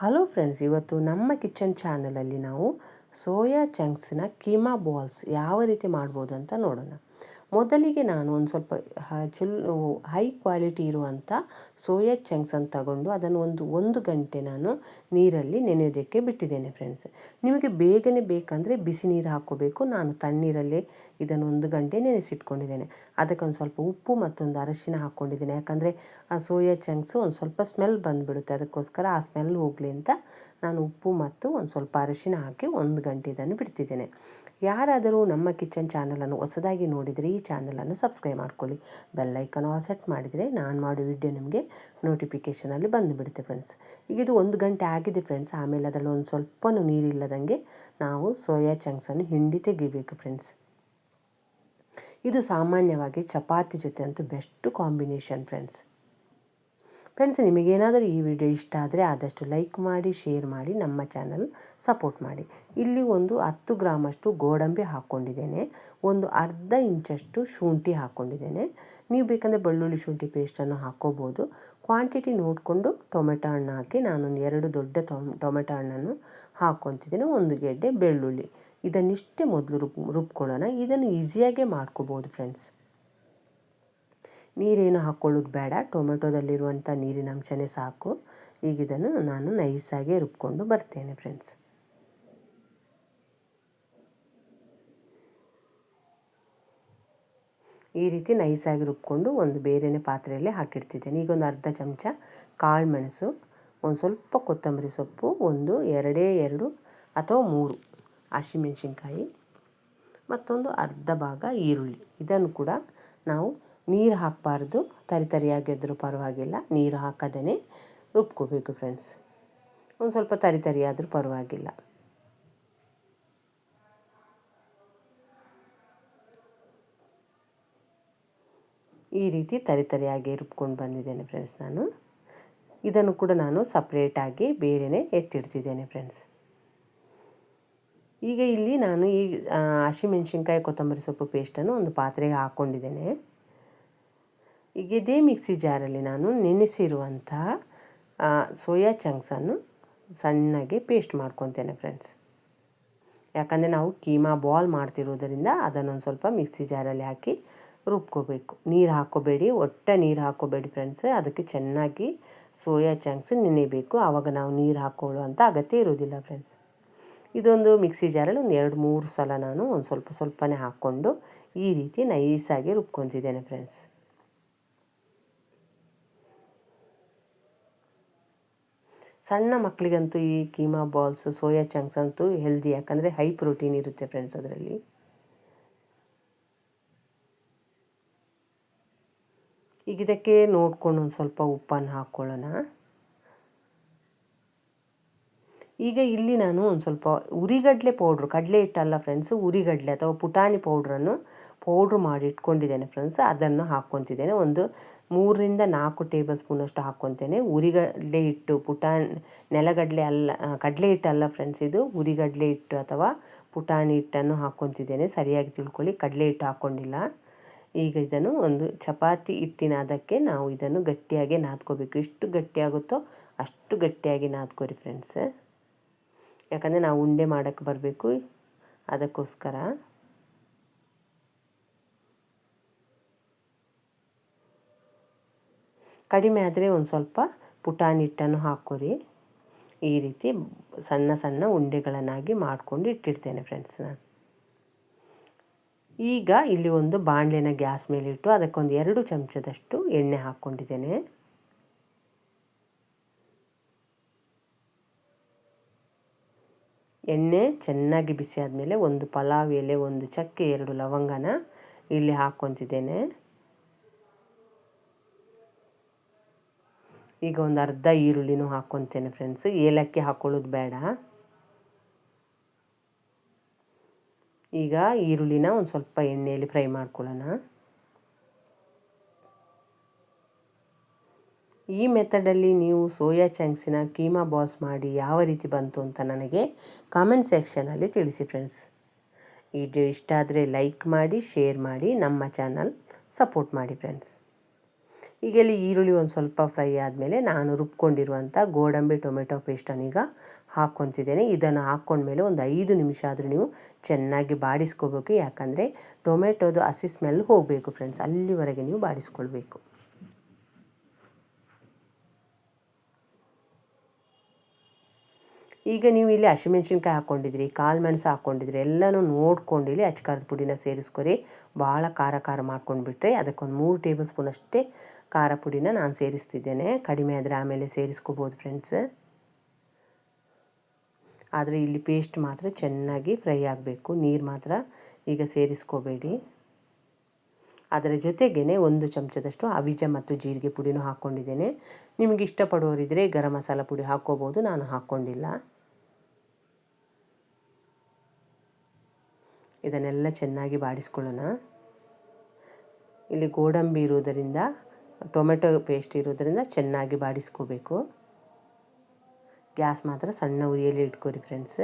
Hello friends, ಇವತ್ತು ನಮ್ಮ kitchen ಚಾನಲಲ್ಲಿ ನಾವು ಸೋಯಾ ಚಂಕ್ಸ್ನ ಕೀಮಾ ಬಾಲ್ಸ್ ಯಾವ ರೀತಿ ಮಾಡ್ಬೋದು ಅಂತ ನೋಡೋಣ. ಮೊದಲಿಗೆ ನಾನು ಒಂದು ಸ್ವಲ್ಪ ಹೈ ಕ್ವಾಲಿಟಿ ಇರುವಂಥ ಸೋಯಾ ಚಂಕ್ಸನ್ನು ತಗೊಂಡು ಅದನ್ನು ಒಂದು ಗಂಟೆ ನಾನು ನೀರಲ್ಲಿ ನೆನೆಯೋದಕ್ಕೆ ಬಿಟ್ಟಿದ್ದೇನೆ ಫ್ರೆಂಡ್ಸ್. ನಿಮಗೆ ಬೇಗನೆ ಬೇಕಂದರೆ ಬಿಸಿ ನೀರು ಹಾಕ್ಕೋಬೇಕು. ನಾನು ತಣ್ಣೀರಲ್ಲೇ ಇದನ್ನು 1 ಗಂಟೆ ನೆನೆಸಿಟ್ಕೊಂಡಿದ್ದೇನೆ. ಅದಕ್ಕೊಂದು ಸ್ವಲ್ಪ ಉಪ್ಪು ಮತ್ತೊಂದು ಅರಶಿನ ಹಾಕ್ಕೊಂಡಿದ್ದೇನೆ. ಯಾಕಂದರೆ ಆ ಸೋಯಾ ಚಂಕ್ಸು ಒಂದು ಸ್ವಲ್ಪ ಸ್ಮೆಲ್ ಬಂದುಬಿಡುತ್ತೆ. ಅದಕ್ಕೋಸ್ಕರ ಆ ಸ್ಮೆಲ್ ಹೋಗಲಿ ಅಂತ ನಾನು ಉಪ್ಪು ಮತ್ತು ಒಂದು ಸ್ವಲ್ಪ ಅರಶಿನ ಹಾಕಿ 1 ಗಂಟೆ ಇದನ್ನು ಬಿಡ್ತಿದ್ದೇನೆ. ಯಾರಾದರೂ ನಮ್ಮ ಕಿಚನ್ ಚಾನಲನ್ನು ಹೊಸದಾಗಿ ನೋಡಿದರೆ ಈ ಚಾನಲನ್ನು ಸಬ್ಸ್ಕ್ರೈಬ್ ಮಾಡ್ಕೊಳ್ಳಿ. ಬೆಲ್ಲೈಕನ್ ಆಲ್ ಸೆಟ್ ಮಾಡಿದರೆ ನಾನು ಮಾಡೋ ವಿಡಿಯೋ ನಿಮಗೆ ನೋಟಿಫಿಕೇಷನಲ್ಲಿ ಬಂದುಬಿಡುತ್ತೆ ಫ್ರೆಂಡ್ಸ್. ಈಗ ಇದು 1 ಗಂಟೆ ಆಗಿದೆ ಫ್ರೆಂಡ್ಸ್. ಆಮೇಲೆ ಅದರಲ್ಲಿ ಒಂದು ಸ್ವಲ್ಪ ನೀರಿಲ್ಲದಂಗೆ ನಾವು ಸೋಯಾ ಚಂಕ್ಸನ್ನು ಹಿಂಡಿ ತೆಗಿಬೇಕು ಫ್ರೆಂಡ್ಸ್. ಇದು ಸಾಮಾನ್ಯವಾಗಿ ಚಪಾತಿ ಜೊತೆ ಅಂತೂ ಬೆಸ್ಟ್ ಕಾಂಬಿನೇಷನ್ ಫ್ರೆಂಡ್ಸ್. ನಿಮಗೇನಾದರೂ ಈ ವಿಡಿಯೋ ಇಷ್ಟ ಆದರೆ ಆದಷ್ಟು ಲೈಕ್ ಮಾಡಿ, ಶೇರ್ ಮಾಡಿ, ನಮ್ಮ ಚಾನಲ್ ಸಪೋರ್ಟ್ ಮಾಡಿ. ಇಲ್ಲಿ ಒಂದು 10 ಗ್ರಾಮಷ್ಟು ಗೋಡಂಬಿ ಹಾಕ್ಕೊಂಡಿದ್ದೇನೆ. ಒಂದು ಅರ್ಧ ಇಂಚಷ್ಟು ಶುಂಠಿ ಹಾಕ್ಕೊಂಡಿದ್ದೇನೆ. ನೀವು ಬೇಕಂದರೆ ಬೆಳ್ಳುಳ್ಳಿ ಶುಂಠಿ ಪೇಸ್ಟನ್ನು ಹಾಕ್ಕೋಬೋದು. ಕ್ವಾಂಟಿಟಿ ನೋಡಿಕೊಂಡು ಟೊಮೆಟೊ ಹಣ್ಣು ಹಾಕಿ ನಾನೊಂದು 2 ದೊಡ್ಡ ಟೊಮೆಟೊ ಹಣ್ಣನ್ನು ಹಾಕ್ಕೊತಿದ್ದೇನೆ. 1 ಗೆಡ್ಡೆ ಬೆಳ್ಳುಳ್ಳಿ. ಇದನ್ನಿಷ್ಟೇ ಮೊದಲು ರುಬ್ಕೊಳ್ಳೋಣ. ಇದನ್ನು ಈಸಿಯಾಗೇ ಮಾಡ್ಕೋಬೋದು ಫ್ರೆಂಡ್ಸ್. ನೀರೇನು ಹಾಕ್ಕೊಳ್ಳೋದು ಬೇಡ, ಟೊಮೆಟೊದಲ್ಲಿರುವಂಥ ನೀರಿನ ಅಂಶನೇ ಸಾಕು. ಈಗ ಇದನ್ನು ನಾನು ನೈಸಾಗಿ ರುಬ್ಕೊಂಡು ಬರ್ತೇನೆ ಫ್ರೆಂಡ್ಸ್. ಈ ರೀತಿ ನೈಸಾಗಿ ರುಬ್ಕೊಂಡು ಒಂದು ಬೇರೆಯೇ ಪಾತ್ರೆಯಲ್ಲೇ ಹಾಕಿಡ್ತಿದ್ದೇನೆ. ಈಗ ಒಂದು ಅರ್ಧ ಚಮಚ ಕಾಳು ಮೆಣಸು, ಒಂದು ಸ್ವಲ್ಪ ಕೊತ್ತಂಬರಿ ಸೊಪ್ಪು, 2 ಅಥವಾ 3 ಹಸಿಮೆಣಸಿನ್ಕಾಯಿ, ಮತ್ತೊಂದು ಅರ್ಧ ಭಾಗ ಈರುಳ್ಳಿ. ಇದನ್ನು ಕೂಡ ನಾವು ನೀರು ಹಾಕಬಾರ್ದು, ತರಿಯಾಗಿದ್ದರೂ ಪರವಾಗಿಲ್ಲ, ನೀರು ಹಾಕದೇ ರುಬ್ಕೋಬೇಕು ಫ್ರೆಂಡ್ಸ್. ಒಂದು ಸ್ವಲ್ಪ ತರಿಯಾದರೂ ಪರವಾಗಿಲ್ಲ. ಈ ರೀತಿ ತರಿಯಾಗಿ ರುಬ್ಕೊಂಡು ಬಂದಿದ್ದೇನೆ ಫ್ರೆಂಡ್ಸ್. ಇದನ್ನು ಕೂಡ ನಾನು ಸಪ್ರೇಟಾಗಿ ಬೇರೆಯೇ ಎತ್ತಿಡ್ತಿದ್ದೇನೆ ಫ್ರೆಂಡ್ಸ್. ಈಗ ಇಲ್ಲಿ ನಾನು ಈ ಹಸಿಮೆಣಸಿನ್ಕಾಯಿ ಕೊತ್ತಂಬರಿ ಸೊಪ್ಪು ಪೇಸ್ಟನ್ನು ಒಂದು ಪಾತ್ರೆಗೆ ಹಾಕ್ಕೊಂಡಿದ್ದೇನೆ. ಈಗ ಇದೇ ಮಿಕ್ಸಿ ಜಾರಲ್ಲಿ ನಾನು ನೆನೆಸಿರುವಂತಹ ಸೋಯಾ ಚಂಕ್ಸನ್ನು ಸಣ್ಣಗೆ ಪೇಸ್ಟ್ ಮಾಡ್ಕೊತೇನೆ ಫ್ರೆಂಡ್ಸ್. ಯಾಕಂದರೆ ನಾವು ಕೀಮಾ ಬಾಲ್ ಮಾಡ್ತಿರೋದರಿಂದ ಅದನ್ನೊಂದು ಸ್ವಲ್ಪ ಮಿಕ್ಸಿ ಜಾರಲ್ಲಿ ಹಾಕಿ ರುಬ್ಕೋಬೇಕು. ನೀರು ಹಾಕ್ಕೋಬೇಡಿ, ನೀರು ಹಾಕ್ಕೋಬೇಡಿ ಫ್ರೆಂಡ್ಸ್. ಅದಕ್ಕೆ ಚೆನ್ನಾಗಿ ಸೋಯಾ ಚಂಕ್ಸ್ ನೆನೆಯಬೇಕು. ಆವಾಗ ನಾವು ನೀರು ಹಾಕ್ಕೊಳ್ಳುವಂಥ ಅಗತ್ಯ ಇರೋದಿಲ್ಲ ಫ್ರೆಂಡ್ಸ್. ಇದೊಂದು ಮಿಕ್ಸಿ ಜಾರಲ್ಲಿ ಒಂದು 2-3 ಸಲ ನಾನು ಒಂದು ಸ್ವಲ್ಪನೇ ಹಾಕ್ಕೊಂಡು ಈ ರೀತಿ ನೈಸಾಗಿ ರುಬ್ಕೊತಿದ್ದೇನೆ ಫ್ರೆಂಡ್ಸ್. ಸಣ್ಣ ಮಕ್ಕಳಿಗಂತೂ ಈ ಕೀಮಾ ಬಾಲ್ಸ್ ಸೋಯಾ ಚಂಕ್ಸ್ ಅಂತೂ ಹೆಲ್ದಿ, ಯಾಕಂದರೆ ಹೈ ಪ್ರೋಟೀನ್ ಇರುತ್ತೆ ಫ್ರೆಂಡ್ಸ್ ಅದರಲ್ಲಿ. ಈಗ ಇದಕ್ಕೆ ನೋಡ್ಕೊಂಡು ಒಂದು ಸ್ವಲ್ಪ ಉಪ್ಪನ್ನು ಹಾಕ್ಕೊಳ್ಳೋಣ. ಈಗ ಇಲ್ಲಿ ನಾನು ಒಂದು ಸ್ವಲ್ಪ ಉರಿಗಡಲೆ ಪೌಡ್ರು, ಕಡಲೆ ಹಿಟ್ಟಲ್ಲ ಫ್ರೆಂಡ್ಸ್, ಉರಿಗಡಲೆ ಅಥವಾ ಪುಟಾಣಿ ಪೌಡ್ರು ಮಾಡಿ ಇಟ್ಕೊಂಡಿದ್ದೇನೆ ಫ್ರೆಂಡ್ಸ್. ಅದನ್ನು ಹಾಕ್ಕೊತಿದ್ದೇನೆ. ಒಂದು 3-4 ಟೇಬಲ್ ಸ್ಪೂನಷ್ಟು ಹಾಕ್ಕೊತೇನೆ. ಉರಿಗಡಲೆ ಹಿಟ್ಟು, ನೆಲಗಡಲೆ ಅಲ್ಲ, ಕಡಲೆ ಹಿಟ್ಟಲ್ಲ ಫ್ರೆಂಡ್ಸ್, ಇದು ಉರಿಗಡಲೆ ಹಿಟ್ಟು ಅಥವಾ ಪುಟಾಣಿ ಹಿಟ್ಟನ್ನು ಹಾಕ್ಕೊತಿದ್ದೇನೆ. ಸರಿಯಾಗಿ ತಿಳ್ಕೊಳ್ಳಿ, ಕಡಲೆ ಹಿಟ್ಟು ಹಾಕ್ಕೊಂಡಿಲ್ಲ. ಈಗ ಇದನ್ನು ಒಂದು ಚಪಾತಿ ಹಿಟ್ಟಿನ ಅದಕ್ಕೆ ನಾವು ಇದನ್ನು ಗಟ್ಟಿಯಾಗಿ ನಾದ್ಕೋಬೇಕು. ಎಷ್ಟು ಗಟ್ಟಿಯಾಗುತ್ತೋ ಅಷ್ಟು ಗಟ್ಟಿಯಾಗಿ ನಾದ್ಕೋರಿ ಫ್ರೆಂಡ್ಸ್. ಯಾಕಂದರೆ ನಾವು ಉಂಡೆ ಮಾಡೋಕ್ಕೆ ಬರಬೇಕು, ಅದಕ್ಕೋಸ್ಕರ. ಕಡಿಮೆ ಆದರೆ ಒಂದು ಸ್ವಲ್ಪ ಪುಟಾಣಿ ಹಿಟ್ಟನ್ನು ಹಾಕ್ಕೋರಿ. ಈ ರೀತಿ ಸಣ್ಣ ಉಂಡೆಗಳನ್ನಾಗಿ ಮಾಡ್ಕೊಂಡು ಇಟ್ಟಿರ್ತೇನೆ ಫ್ರೆಂಡ್ಸ್ ನಾನು. ಈಗ ಇಲ್ಲಿ ಒಂದು ಬಾಣಲೆನ ಗ್ಯಾಸ್ ಮೇಲೆ ಇಟ್ಟು ಅದಕ್ಕೊಂದು 2 ಚಮಚದಷ್ಟು ಎಣ್ಣೆ ಹಾಕ್ಕೊಂಡಿದ್ದೇನೆ. ಎಣ್ಣೆ ಚೆನ್ನಾಗಿ ಬಿಸಿ ಆದಮೇಲೆ ಒಂದು ಪಲಾವ್ ಎಲೆ, 1 ಚಕ್ಕೆ, 2 ಲವಂಗನ ಇಲ್ಲಿ ಹಾಕ್ಕೊತಿದ್ದೇನೆ. ಈಗ ಒಂದು ಅರ್ಧ ಈರುಳ್ಳಿನೂ ಹಾಕ್ಕೊತೇನೆ ಫ್ರೆಂಡ್ಸ್. ಏಲಕ್ಕಿ ಹಾಕ್ಕೊಳ್ಳೋದು ಬೇಡ. ಈಗ ಈರುಳ್ಳಿನ ಒಂದು ಸ್ವಲ್ಪ ಎಣ್ಣೆಯಲ್ಲಿ ಫ್ರೈ ಮಾಡ್ಕೊಳ್ಳೋಣ. ಈ ಮೆಥಡಲ್ಲಿ ನೀವು ಸೋಯಾ ಚಂಕ್ಸಿನ ಕೀಮಾ ಬಾಲ್ಸ್ ಮಾಡಿ ಯಾವ ರೀತಿ ಬಂತು ಅಂತ ನನಗೆ ಕಾಮೆಂಟ್ ಸೆಕ್ಷನಲ್ಲಿ ತಿಳಿಸಿ ಫ್ರೆಂಡ್ಸ್. ಈ ವಿಡಿಯೋ ಇಷ್ಟ ಆದರೆ ಲೈಕ್ ಮಾಡಿ, ಶೇರ್ ಮಾಡಿ, ನಮ್ಮ ಚಾನಲ್ ಸಪೋರ್ಟ್ ಮಾಡಿ ಫ್ರೆಂಡ್ಸ್. ಈಗ ಇಲ್ಲಿ ಈರುಳ್ಳಿ ಒಂದು ಸ್ವಲ್ಪ ಫ್ರೈ ಆದಮೇಲೆ ನಾನು ರುಬ್ಕೊಂಡಿರುವಂಥ ಗೋಡಂಬಿ ಟೊಮೆಟೊ ಪೇಸ್ಟನ್ನು ಈಗ ಹಾಕ್ಕೊತಿದ್ದೇನೆ. ಇದನ್ನು ಹಾಕ್ಕೊಂಡ್ಮೇಲೆ ಒಂದು 5 ನಿಮಿಷ ಆದರೂ ನೀವು ಚೆನ್ನಾಗಿ ಬಾಡಿಸ್ಕೋಬೇಕು. ಯಾಕಂದರೆ ಟೊಮೆಟೊದು ಹಸಿ ಸ್ಮೆಲ್ ಹೋಗಬೇಕು ಫ್ರೆಂಡ್ಸ್, ಅಲ್ಲಿವರೆಗೆ ನೀವು ಬಾಡಿಸ್ಕೊಳ್ಬೇಕು. ಈಗ ನೀವು ಇಲ್ಲಿ ಹಸಿಮೆಣ್ಸಿನ್ಕಾಯಿ ಹಾಕ್ಕೊಂಡಿದ್ರಿ, ಕಾಳು ಮೆಣಸು ಹಾಕ್ಕೊಂಡಿದ್ರಿ, ಎಲ್ಲನೂ ನೋಡ್ಕೊಂಡು ಇಲ್ಲಿ ಅಚ್ಕಾರದ ಪುಡಿನ ಸೇರಿಸ್ಕೊರಿ. ಭಾಳ ಖಾರ ಮಾಡ್ಕೊಂಡ್ಬಿಟ್ರೆ ಅದಕ್ಕೊಂದು 3 ಟೇಬಲ್ ಸ್ಪೂನ್ ಅಷ್ಟೇ ಖಾರ ಪುಡಿನ ನಾನು ಸೇರಿಸ್ತಿದ್ದೇನೆ. ಕಡಿಮೆ ಆದರೆ ಆಮೇಲೆ ಸೇರಿಸ್ಕೋಬೋದು ಫ್ರೆಂಡ್ಸ್. ಆದರೆ ಇಲ್ಲಿ ಪೇಸ್ಟ್ ಮಾತ್ರ ಚೆನ್ನಾಗಿ ಫ್ರೈ ಆಗಬೇಕು, ನೀರು ಮಾತ್ರ ಈಗ ಸೇರಿಸ್ಕೋಬೇಡಿ. ಅದರ ಜೊತೆಗೇ 1 ಚಮಚದಷ್ಟು ಅವಿಜ ಮತ್ತು ಜೀರಿಗೆ ಪುಡಿನೂ ಹಾಕ್ಕೊಂಡಿದ್ದೇನೆ. ನಿಮಗೆ ಇಷ್ಟಪಡೋರಿದ್ದರೆ ಗರಂ ಮಸಾಲ ಪುಡಿ ಹಾಕ್ಕೋಬೋದು, ನಾನು ಹಾಕ್ಕೊಂಡಿಲ್ಲ. ಇದನ್ನೆಲ್ಲ ಚೆನ್ನಾಗಿ ಬಾಡಿಸ್ಕೊಳ್ಳೋಣ. ಇಲ್ಲಿ ಗೋಡಂಬಿ ಇರೋದರಿಂದ, ಟೊಮೆಟೊ ಪೇಸ್ಟ್ ಇರೋದರಿಂದ ಚೆನ್ನಾಗಿ ಬಾಡಿಸ್ಕೋಬೇಕು. ಗ್ಯಾಸ್ ಮಾತ್ರ ಸಣ್ಣ ಉರಿಯಲ್ಲಿ ಇಟ್ಕೊರಿ ಫ್ರೆಂಡ್ಸ್.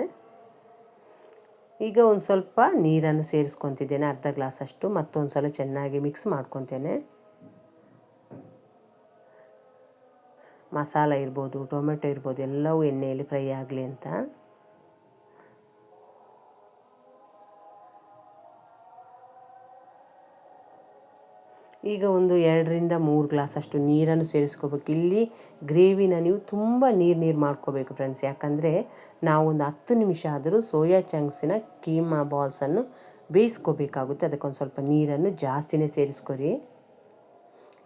ಈಗ ಒಂದು ಸ್ವಲ್ಪ ನೀರನ್ನು ಸೇರಿಸ್ಕೊತಿದ್ದೇನೆ, ಅರ್ಧ ಗ್ಲಾಸಷ್ಟು. ಮತ್ತೊಂದು ಸಲ ಚೆನ್ನಾಗಿ ಮಿಕ್ಸ್ ಮಾಡ್ಕೊತೇನೆ. ಮಸಾಲ ಇರ್ಬೋದು, ಟೊಮೆಟೊ ಇರ್ಬೋದು, ಎಲ್ಲವೂ ಎಣ್ಣೆಯಲ್ಲಿ ಫ್ರೈ ಆಗಲಿ ಅಂತ. ಈಗ ಒಂದು 2 ರಿಂದ 3 ಗ್ಲಾಸಷ್ಟು ನೀರನ್ನು ಸೇರಿಸ್ಕೋಬೇಕು. ಇಲ್ಲಿ ಗ್ರೇವಿನ ನೀವು ತುಂಬ ನೀರು ಮಾಡ್ಕೋಬೇಕು ಫ್ರೆಂಡ್ಸ್. ಯಾಕಂದರೆ ನಾವು ಒಂದು 10 ನಿಮಿಷ ಆದರೂ ಸೋಯಾ ಚಂಕ್ಸಿನ ಕೀಮಾ ಬಾಲ್ಸನ್ನು ಬೇಯಿಸ್ಕೋಬೇಕಾಗುತ್ತೆ. ಅದಕ್ಕೊಂದು ಸ್ವಲ್ಪ ನೀರನ್ನು ಜಾಸ್ತಿನೇ ಸೇರಿಸ್ಕೊರಿ.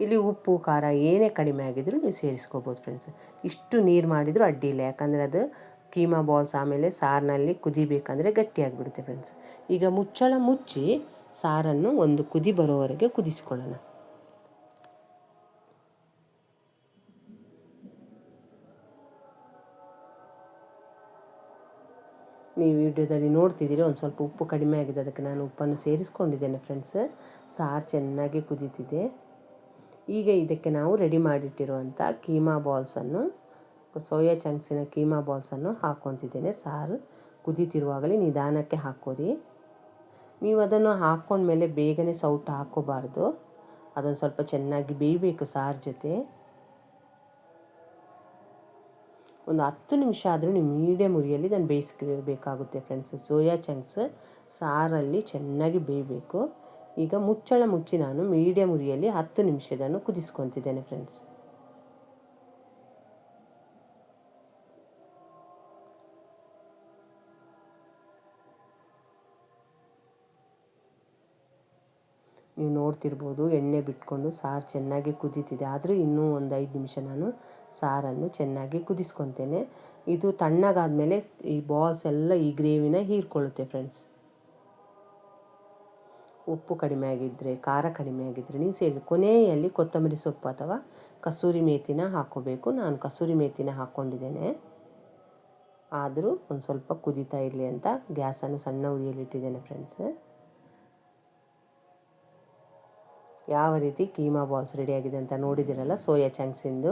ಇಲ್ಲಿ ಉಪ್ಪು ಖಾರ ಏನೇ ಕಡಿಮೆ ಆಗಿದ್ರೂ ನೀವು ಸೇರಿಸ್ಕೋಬೋದು ಫ್ರೆಂಡ್ಸ್. ಇಷ್ಟು ನೀರು ಮಾಡಿದರೂ ಅಡ್ಡಿಯಿಲ್ಲ, ಯಾಕಂದರೆ ಅದು ಕೀಮಾ ಬಾಲ್ಸ್ ಆಮೇಲೆ ಸಾರಿನಲ್ಲಿ ಕುದಿಬೇಕಂದ್ರೆ ಗಟ್ಟಿಯಾಗಿಬಿಡುತ್ತೆ ಫ್ರೆಂಡ್ಸ್. ಈಗ ಮುಚ್ಚಳ ಮುಚ್ಚಿ ಸಾರನ್ನು ಒಂದು ಕುದಿ ಬರೋವರೆಗೆ ಕುದಿಸ್ಕೊಳ್ಳೋಣ. ನೀವು ವಿಡಿಯೋದಲ್ಲಿ ನೋಡ್ತಿದ್ದೀರಿ, ಒಂದು ಸ್ವಲ್ಪ ಉಪ್ಪು ಕಡಿಮೆ ಆಗಿದೆ, ಅದಕ್ಕೆ ನಾನು ಉಪ್ಪನ್ನು ಸೇರಿಸ್ಕೊಂಡಿದ್ದೇನೆ ಫ್ರೆಂಡ್ಸ್. ಸಾರು ಚೆನ್ನಾಗಿ ಕುದೀತಿದೆ. ಈಗ ಇದಕ್ಕೆ ನಾವು ರೆಡಿ ಮಾಡಿಟ್ಟಿರುವಂಥ ಕೀಮಾ ಬಾಲ್ಸನ್ನು, ಸೋಯಾ ಚಂಕ್ಸಿನ ಕೀಮಾ ಬಾಲ್ಸನ್ನು ಹಾಕ್ಕೊತಿದ್ದೇನೆ. ಸಾರು ಕುದೀತಿರುವಾಗಲೇ ನಿಧಾನಕ್ಕೆ ಹಾಕ್ಕೋರಿ. ನೀವು ಅದನ್ನು ಹಾಕ್ಕೊಂಡ್ಮೇಲೆ ಬೇಗನೆ ಸೌಟು ಹಾಕ್ಕೋಬಾರ್ದು, ಅದನ್ನು ಸ್ವಲ್ಪ ಚೆನ್ನಾಗಿ ಬೇಯಬೇಕು ಸಾರು ಜೊತೆ. ಒಂದು 10 ನಿಮಿಷ ಆದರೂ ನೀವು ಮೀಡಿಯಮ್ ಉರಿಯಲ್ಲಿ ಇದನ್ನು ಬೇಯಿಸ್ಬೇಕಾಗುತ್ತೆ ಫ್ರೆಂಡ್ಸ್. ಸೋಯಾ ಚಂಕ್ಸ್ ಸಾರಲ್ಲಿ ಚೆನ್ನಾಗಿ ಬೇಯಬೇಕು. ಈಗ ಮುಚ್ಚಳ ಮುಚ್ಚಿ ನಾನು ಮೀಡಿಯಮ್ ಉರಿಯಲ್ಲಿ 10 ನಿಮಿಷದನ್ನು ಕುದಿಸ್ಕೊತಿದ್ದೇನೆ ಫ್ರೆಂಡ್ಸ್. ನೀವು ನೋಡ್ತಿರ್ಬೋದು, ಎಣ್ಣೆ ಬಿಟ್ಕೊಂಡು ಸಾರು ಚೆನ್ನಾಗಿ ಕುದೀತಿದೆ. ಆದರೂ ಇನ್ನೂ ಒಂದು 5 ನಿಮಿಷ ನಾನು ಸಾರನ್ನು ಚೆನ್ನಾಗಿ ಕುದಿಸ್ಕೊತೇನೆ. ಇದು ತಣ್ಣಗಾದಮೇಲೆ ಈ ಬಾಲ್ಸ್ ಎಲ್ಲ ಈ ಗ್ರೇವಿನ ಹೀರ್ಕೊಳ್ಳುತ್ತೆ ಫ್ರೆಂಡ್ಸ್. ಉಪ್ಪು ಕಡಿಮೆ ಆಗಿದ್ದರೆ, ಖಾರ ಕಡಿಮೆ ಆಗಿದ್ದರೆ ನೀವು ಸೇರಿಸಿ. ಕೊನೆಯಲ್ಲಿ ಕೊತ್ತಂಬರಿ ಸೊಪ್ಪು ಅಥವಾ ಕಸೂರಿ ಮೇಥಿನ ಹಾಕ್ಕೋಬೇಕು. ನಾನು ಕಸೂರಿ ಮೇಥಿನ ಹಾಕ್ಕೊಂಡಿದ್ದೇನೆ. ಆದರೂ ಒಂದು ಸ್ವಲ್ಪ ಕುದೀತಾ ಇರಲಿ ಅಂತ ಗ್ಯಾಸನ್ನು ಸಣ್ಣ ಉರಿಯಲ್ಲಿ ಇಟ್ಟಿದ್ದೇನೆ ಫ್ರೆಂಡ್ಸ್. ಯಾವ ರೀತಿ ಕೀಮಾ ಬಾಲ್ಸ್ ರೆಡಿಯಾಗಿದೆ ಅಂತ ನೋಡಿದಿರಲ್ಲ ಸೋಯಾ ಚಂಕ್ಸಿಂದು.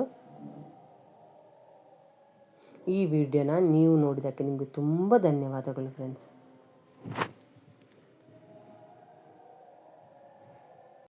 ಈ ವಿಡಿಯೋನ ನೀವು ನೋಡಿದ್ದಕ್ಕೆ ನಿಮಗೆ ತುಂಬ ಧನ್ಯವಾದಗಳು ಫ್ರೆಂಡ್ಸ್.